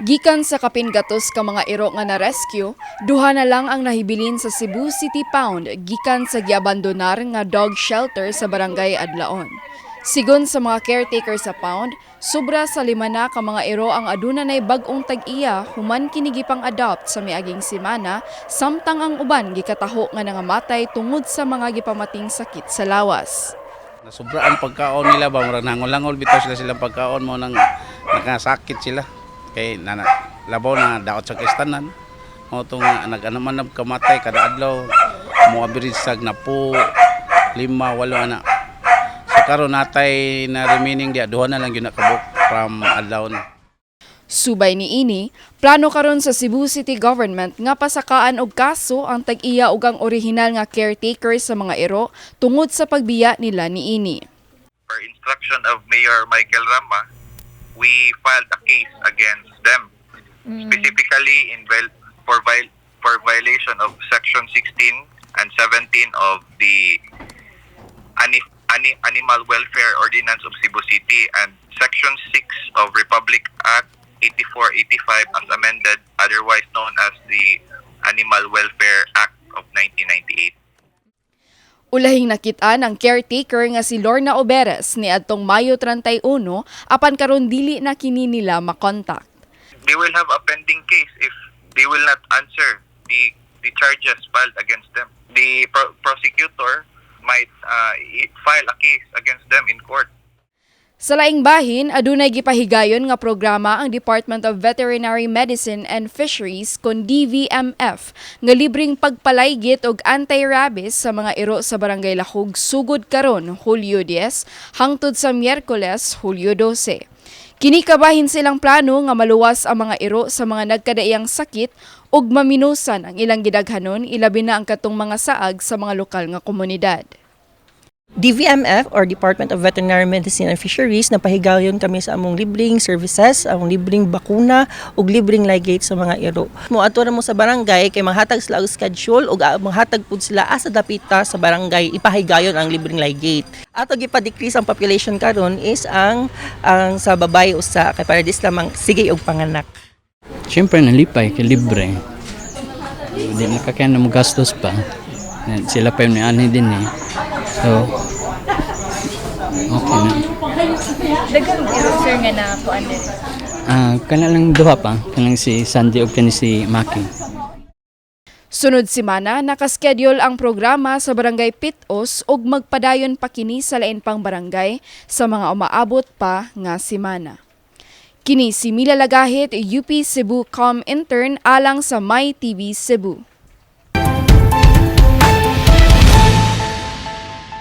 Gikan sa kapin gatos ka mga iro nga na-rescue, duha na lang ang nahibilin sa Cebu City Pound gikan sa giabandonar nga dog shelter sa Barangay Adlaon. Sigon sa mga caretaker sa pound, sobra sa 5 na ka mga iro ang aduna nay bag-ong tag-iya human kinigipang adopt sa miaging semana, samtang ang uban gikataho nga nangamatay tungod sa mga gipamating sakit sa lawas. Nasubra ang pagkaon nila ba, murag nangol-langol bitaw sila silang pagkaon mo nang nakasakit sila. Kay labaw na daot sa kistanan. Mo tong nag-anaman kamatay kada adlaw mo average sag na po 5, 8 ana. So karon natay na remaining dia duha na lang gyud nakabuk from adlaw. Subay niini, plano karon sa Cebu City Government nga pasakaan og kaso ang tag-iya ug ang orihinal nga caretaker sa mga iro tungod sa pagbiya nila niini. Per instruction of Mayor Michael Rama, we filed a case against them, specifically for violation of Section 16 and 17 of the Animal Welfare Ordinance of Cebu City and Section 6 of Republic Act 8485 as amended, otherwise known as the Animal Welfare Act of 1998. Ulahing nakitaan ang caretaker nga si Lorna Oberes ni adtong Mayo 31 apan karon dili na kini nila makontak. They will have a pending case if they will not answer the charges filed against them. The prosecutor might file a case against them in court. Sa laing bahin, adunay gipahigayon nga programa ang Department of Veterinary Medicine and Fisheries kon DVMF nga libreng pagpalaygit og anti-rabies sa mga iro sa Barangay Lahog sugod karon Hulyo 10 hangtod sa Miyerkules Hulyo 12. Kini kabahin silang plano nga maluwas ang mga iro sa mga nagkadaiyang sakit ug maminusan ang ilang gidaghanon ilabi na ang katong mga saag sa mga lokal nga komunidad. DVMF or Department of Veterinary Medicine and Fisheries napahigayon kami sa among libreng services, among libreng bakuna ug libreng ligate sa mga iro. Moadto ra mo sa barangay kay manghatag sila og schedule ug manghatag pud sila asa dapita sa barangay ipahigayon ang libreng ligate. Ato gipa-decrease ang population karon is ang sa babae usa kay para dis lamang sige og panganak. Siyempre nalipay kay libre. Di nakakaya na mo gastos pa. Sila pa yung ani din eh. So, okay na. Dagang sir nga na kuan din. Kana lang duha pa. Kanang si Sandy o kani si Maki. Sunod semana, nakaschedule ang programa sa Barangay Pitos ug magpadayon pa kini sa lain pang barangay sa mga umaabot pa nga semana. Kini si Mila Lagahit, UP Cebu Com Intern alang sa My TV Cebu.